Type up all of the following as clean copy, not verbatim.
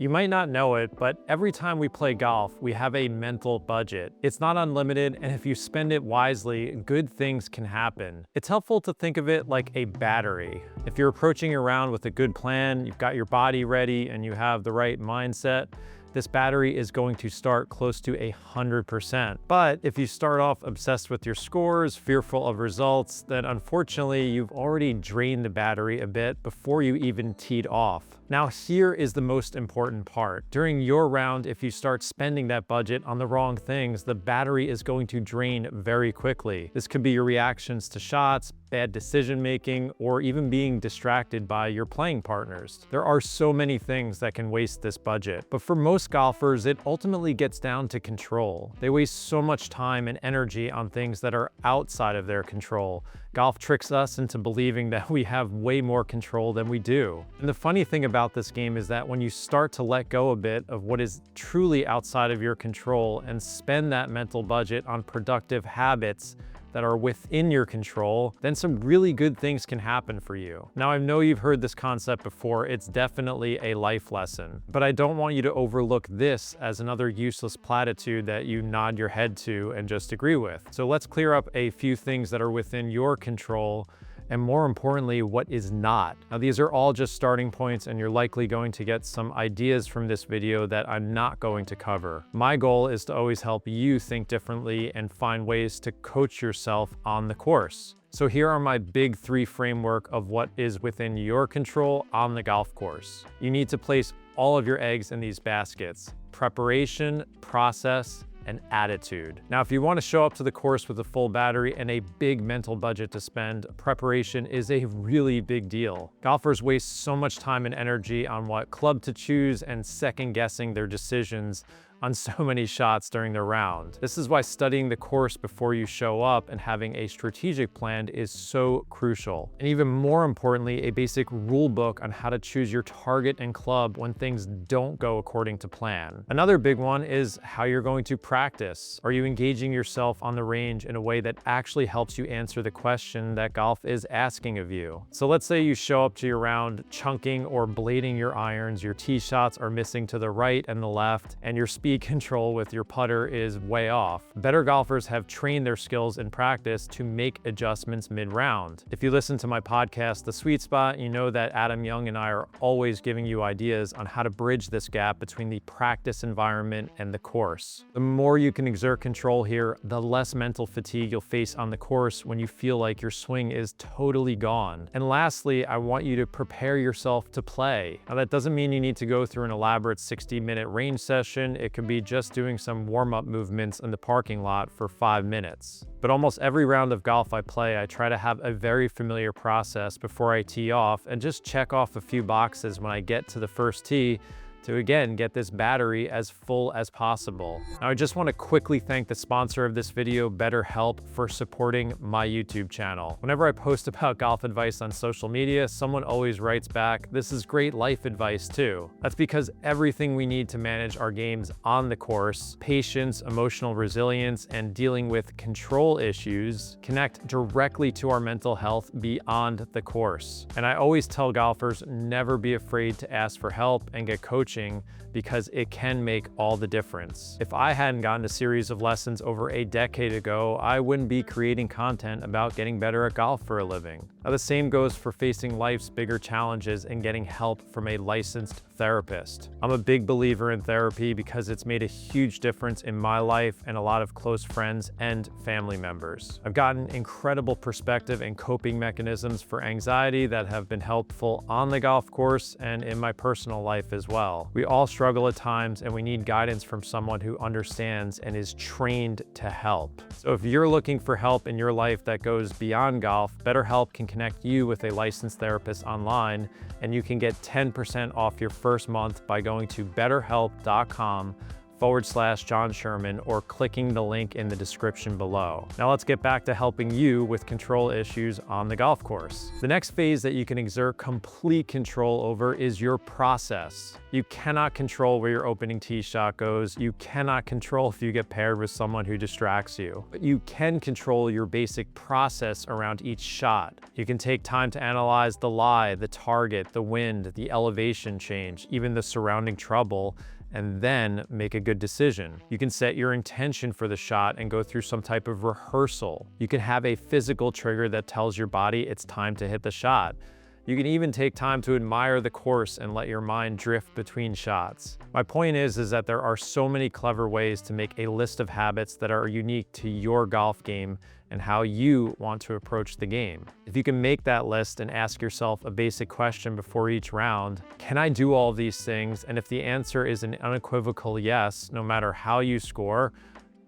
You might not know it, but every time we play golf, we have a mental budget. It's not unlimited, and if you spend it wisely, good things can happen. It's helpful to think of it like a battery. If you're approaching your round with a good plan, you've got your body ready, and you have the right mindset, this battery is going to start close to 100%. But if you start off obsessed with your scores, fearful of results, then unfortunately you've already drained the battery a bit before you even teed off. Now here is the most important part. During your round, if you start spending that budget on the wrong things, the battery is going to drain very quickly. This could be your reactions to shots, bad decision making, or even being distracted by your playing partners. There are so many things that can waste this budget, but for most golfers, it ultimately gets down to control. They waste so much time and energy on things that are outside of their control. Golf tricks us into believing that we have way more control than we do. And the funny thing about this game is that when you start to let go a bit of what is truly outside of your control and spend that mental budget on productive habits that are within your control, then some really good things can happen for you. Now, I know you've heard this concept before. It's definitely a life lesson, but I don't want you to overlook this as another useless platitude that you nod your head to and just agree with. So let's clear up a few things that are within your control, and more importantly, what is not. Now, these are all just starting points, and you're likely going to get some ideas from this video that I'm not going to cover. My goal is to always help you think differently and find ways to coach yourself on the course. So here are my big three framework of what is within your control on the golf course. You need to place all of your eggs in these baskets: preparation, process, and attitude. Now, if you want to show up to the course with a full battery and a big mental budget to spend, preparation is a really big deal. Golfers waste so much time and energy on what club to choose and second guessing their decisions on so many shots during the round. This is why studying the course before you show up and having a strategic plan is so crucial. And even more importantly, a basic rule book on how to choose your target and club when things don't go according to plan. Another big one is how you're going to practice. Are you engaging yourself on the range in a way that actually helps you answer the question that golf is asking of you? So let's say you show up to your round chunking or blading your irons, your tee shots are missing to the right and the left, and your speed control with your putter is way off. Better golfers have trained their skills in practice to make adjustments mid-round. If you listen to my podcast, The Sweet Spot, you know that Adam Young and I are always giving you ideas on how to bridge this gap between the practice environment and the course. The more you can exert control here, the less mental fatigue you'll face on the course when you feel like your swing is totally gone. And lastly, I want you to prepare yourself to play. Now, that doesn't mean you need to go through an elaborate 60-minute range session. It could be just doing some warm-up movements in the parking lot for 5 minutes. But almost every round of golf I play, I try to have a very familiar process before I tee off and just check off a few boxes when I get to the first tee to again get this battery as full as possible. Now, I just want to quickly thank the sponsor of this video, BetterHelp, for supporting my YouTube channel. Whenever I post about golf advice on social media, someone always writes back, "This is great life advice too." That's because everything we need to manage our games on the course, patience, emotional resilience, and dealing with control issues, connect directly to our mental health beyond the course. And I always tell golfers, never be afraid to ask for help and get coached, because it can make all the difference. If I hadn't gotten a series of lessons over a decade ago, I wouldn't be creating content about getting better at golf for a living. Now, the same goes for facing life's bigger challenges and getting help from a licensed therapist. I'm a big believer in therapy because it's made a huge difference in my life and a lot of close friends and family members. I've gotten incredible perspective and coping mechanisms for anxiety that have been helpful on the golf course and in my personal life as well. We all struggle at times, and we need guidance from someone who understands and is trained to help. So if you're looking for help in your life that goes beyond golf, BetterHelp can connect you with a licensed therapist online, and you can get 10% off your first month by going to betterhelp.com /John Sherman or clicking the link in the description below. Now let's get back to helping you with control issues on the golf course. The next phase that you can exert complete control over is your process. You cannot control where your opening tee shot goes. You cannot control if you get paired with someone who distracts you. But you can control your basic process around each shot. You can take time to analyze the lie, the target, the wind, the elevation change, even the surrounding trouble, and then make a good decision. You can set your intention for the shot and go through some type of rehearsal. You can have a physical trigger that tells your body it's time to hit the shot. You can even take time to admire the course and let your mind drift between shots. My point is that there are so many clever ways to make a list of habits that are unique to your golf game and how you want to approach the game. If you can make that list and ask yourself a basic question before each round, can I do all of these things? And if the answer is an unequivocal yes, no matter how you score,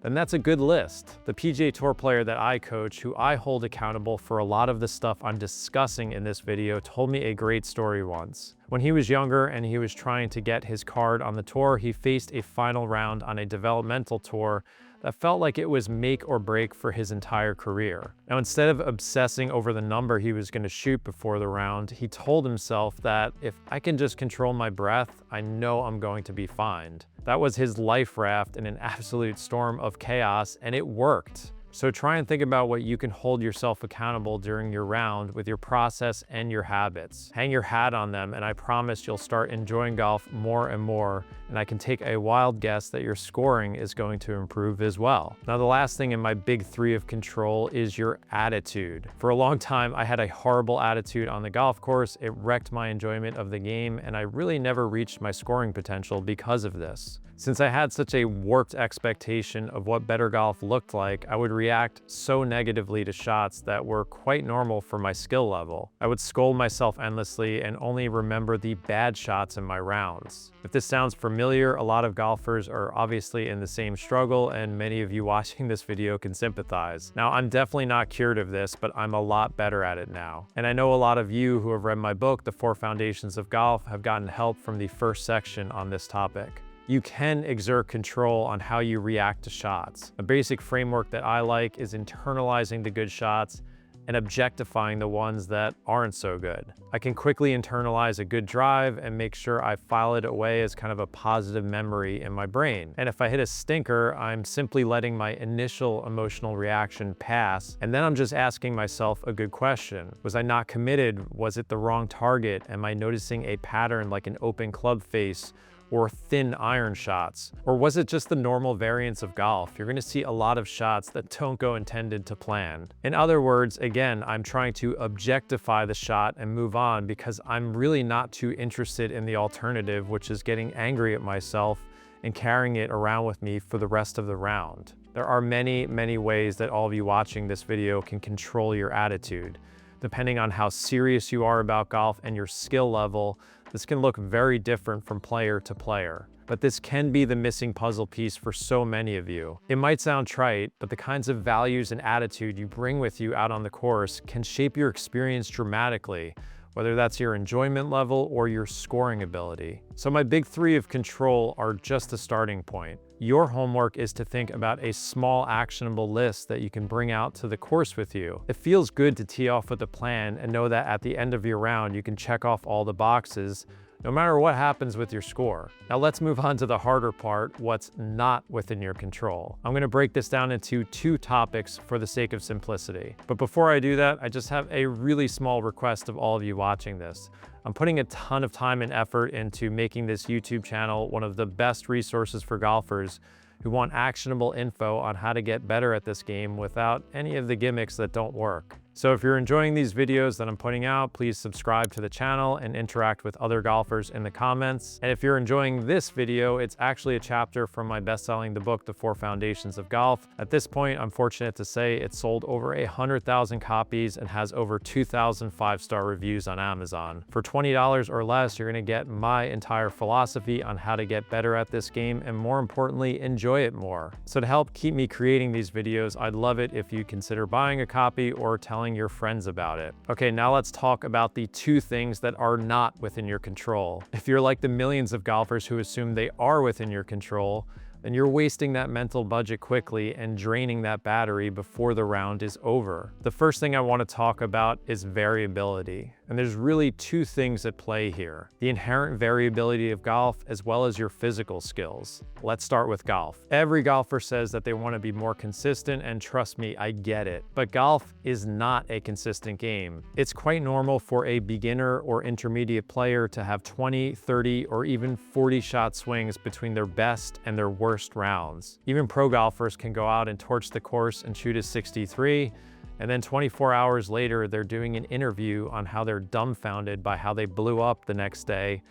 then that's a good list. The PGA Tour player that I coach, who I hold accountable for a lot of the stuff I'm discussing in this video, told me a great story once. When he was younger and he was trying to get his card on the tour, he faced a final round on a developmental tour that felt like it was make or break for his entire career. Now, instead of obsessing over the number he was going to shoot before the round, he told himself that if I can just control my breath, I know I'm going to be fine. That was his life raft in an absolute storm of chaos, and it worked. So try and think about what you can hold yourself accountable during your round with your process and your habits. Hang your hat on them, and I promise you'll start enjoying golf more and more, and I can take a wild guess that your scoring is going to improve as well. Now, the last thing in my big three of control is your attitude. For a long time, I had a horrible attitude on the golf course. It wrecked my enjoyment of the game, and I really never reached my scoring potential because of this. Since I had such a warped expectation of what better golf looked like, I would react so negatively to shots that were quite normal for my skill level. I would scold myself endlessly and only remember the bad shots in my rounds. If this sounds familiar, a lot of golfers are obviously in the same struggle, and many of you watching this video can sympathize. Now, I'm definitely not cured of this, but I'm a lot better at it now. And I know a lot of you who have read my book, The 4 Foundations of Golf, have gotten help from the first section on this topic. You can exert control on how you react to shots. A basic framework that I like is internalizing the good shots and objectifying the ones that aren't so good. I can quickly internalize a good drive and make sure I file it away as kind of a positive memory in my brain. And if I hit a stinker, I'm simply letting my initial emotional reaction pass, and then I'm just asking myself a good question. Was I not committed? Was it the wrong target? Am I noticing a pattern like an open club face or thin iron shots? Or was it just the normal variance of golf? You're going to see a lot of shots that don't go intended to plan. In other words, again, I'm trying to objectify the shot and move on because I'm really not too interested in the alternative, which is getting angry at myself and carrying it around with me for the rest of the round. There are many, many ways that all of you watching this video can control your attitude. Depending on how serious you are about golf and your skill level, this can look very different from player to player. But this can be the missing puzzle piece for so many of you. It might sound trite, but the kinds of values and attitude you bring with you out on the course can shape your experience dramatically, whether that's your enjoyment level or your scoring ability. So my big three of control are just the starting point. Your homework is to think about a small actionable list that you can bring out to the course with you. It feels good to tee off with a plan and know that at the end of your round, you can check off all the boxes, no matter what happens with your score. Now let's move on to the harder part, what's not within your control. I'm gonna break this down into 2 topics for the sake of simplicity. But before I do that, I just have a really small request of all of you watching this. I'm putting a ton of time and effort into making this YouTube channel one of the best resources for golfers who want actionable info on how to get better at this game without any of the gimmicks that don't work. So if you're enjoying these videos that I'm putting out, please subscribe to the channel and interact with other golfers in the comments. And if you're enjoying this video, it's actually a chapter from my best-selling book, The 4 Foundations of Golf. At this point, I'm fortunate to say it's sold over 100,000 copies and has over 2,000 5-star reviews on Amazon. For $20 or less, you're gonna get my entire philosophy on how to get better at this game and, more importantly, enjoy it more. So to help keep me creating these videos, I'd love it if you consider buying a copy or telling your friends about it. Okay, now let's talk about the 2 things that are not within your control. If you're like the millions of golfers who assume they are within your control, then you're wasting that mental budget quickly and draining that battery before the round is over. The first thing I want to talk about is variability. And there's really two things at play here: the inherent variability of golf as well as your physical skills. Let's start with golf. Every golfer says that they want to be more consistent, and trust me, I get it. But golf is not a consistent game. It's quite normal for a beginner or intermediate player to have 20, 30, or even 40 shot swings between their best and their worst rounds. Even pro golfers can go out and torch the course and shoot a 63, and then 24 hours later, they're doing an interview on how they're dumbfounded by how they blew up the next day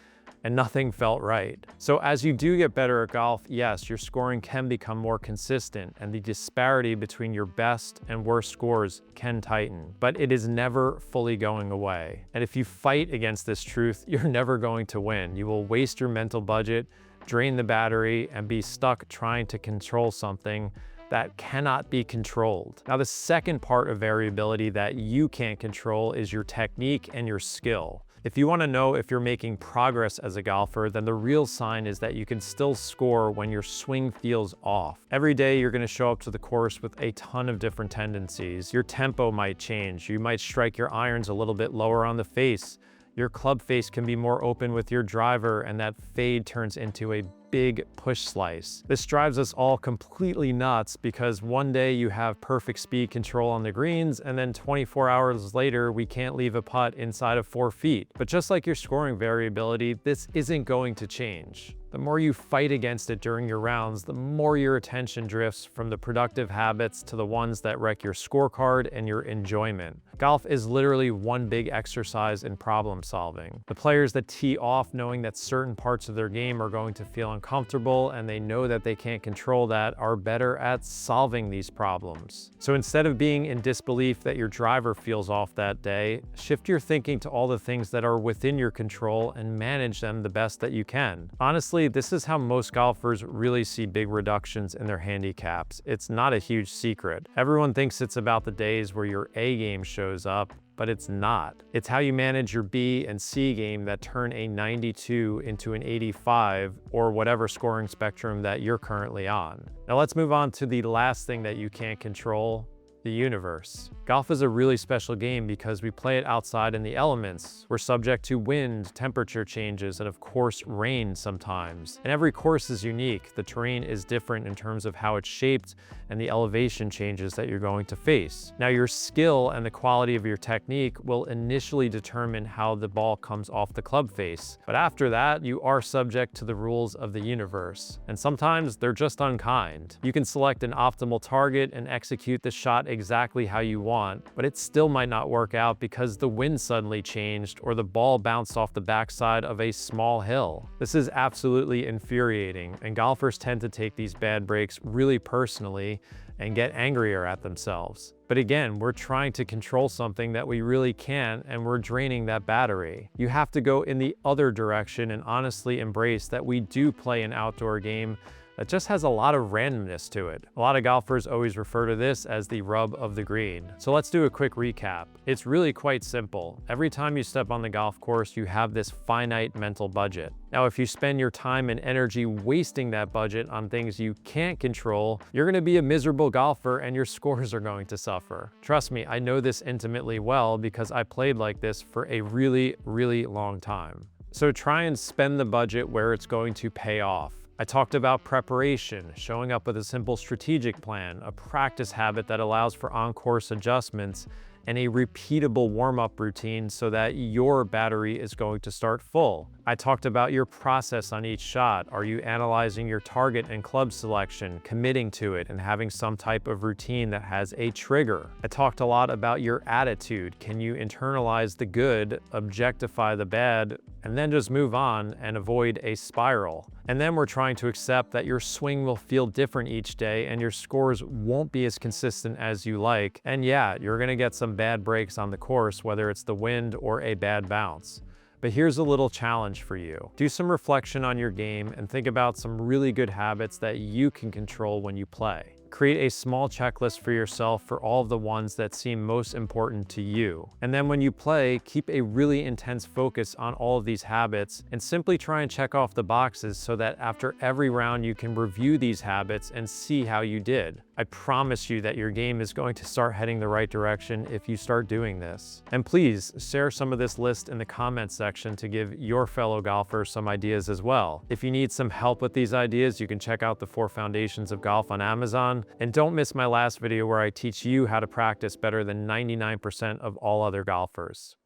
and nothing felt right. So as you do get better at golf, yes, your scoring can become more consistent and the disparity between your best and worst scores can tighten, but it is never fully going away. And if you fight against this truth, you're never going to win. You will waste your mental budget, drain the battery, and be stuck trying to control something that cannot be controlled. Now, the second part of variability that you can't control is your technique and your skill. If you want to know if you're making progress as a golfer, then the real sign is that you can still score when your swing feels off. Every day you're going to show up to the course with a ton of different tendencies. Your tempo might change. You might strike your irons a little bit lower on the face. Your club face can be more open with your driver, and that fade turns into a big push slice. This drives us all completely nuts because one day you have perfect speed control on the greens, and then 24 hours later, we can't leave a putt inside of 4 feet. But just like your scoring variability, this isn't going to change. The more you fight against it during your rounds, the more your attention drifts from the productive habits to the ones that wreck your scorecard and your enjoyment. Golf is literally one big exercise in problem solving. The players that tee off knowing that certain parts of their game are going to feel uncomfortable and they know that they can't control that are better at solving these problems. So instead of being in disbelief that your driver feels off that day, shift your thinking to all the things that are within your control and manage them the best that you can. Honestly, this is how most golfers really see big reductions in their handicaps. It's not a huge secret. Everyone thinks it's about the days where your A game shows up, but it's not. It's how you manage your B and C game that turn a 92 into an 85 or whatever scoring spectrum that you're currently on. Now let's move on to the last thing that you can't control: the universe. Golf is a really special game because we play it outside in the elements. We're subject to wind, temperature changes, and of course rain sometimes. And every course is unique. The terrain is different in terms of how it's shaped and the elevation changes that you're going to face. Now, your skill and the quality of your technique will initially determine how the ball comes off the club face. But after that, you are subject to the rules of the universe. And sometimes they're just unkind. You can select an optimal target and execute the shot exactly how you want, but it still might not work out because the wind suddenly changed or the ball bounced off the backside of a small hill. This is absolutely infuriating, and golfers tend to take these bad breaks really personally and get angrier at themselves. But again, we're trying to control something that we really can't, and we're draining that battery. You have to go in the other direction and honestly embrace that we do play an outdoor game that just has a lot of randomness to it. A lot of golfers always refer to this as the rub of the green. So let's do a quick recap. It's really quite simple. Every time you step on the golf course, you have this finite mental budget. Now, if you spend your time and energy wasting that budget on things you can't control, you're going to be a miserable golfer and your scores are going to suffer. Trust me, I know this intimately well because I played like this for a really, really long time. So try and spend the budget where it's going to pay off. I talked about preparation, showing up with a simple strategic plan, a practice habit that allows for on-course adjustments, and a repeatable warm-up routine so that your battery is going to start full. I talked about your process on each shot. Are you analyzing your target and club selection, committing to it, and having some type of routine that has a trigger? I talked a lot about your attitude. Can you internalize the good, objectify the bad, and then just move on and avoid a spiral? And then we're trying to accept that your swing will feel different each day and your scores won't be as consistent as you like. And yeah, you're gonna get some bad breaks on the course, whether it's the wind or a bad bounce. But here's a little challenge for you. Do some reflection on your game and think about some really good habits that you can control when you play. Create a small checklist for yourself for all of the ones that seem most important to you. And then when you play, keep a really intense focus on all of these habits and simply try and check off the boxes so that after every round you can review these habits and see how you did. I promise you that your game is going to start heading the right direction if you start doing this. And please share some of this list in the comments section to give your fellow golfers some ideas as well. If you need some help with these ideas, you can check out the 4 Foundations of Golf on Amazon. And don't miss my last video where I teach you how to practice better than 99% of all other golfers.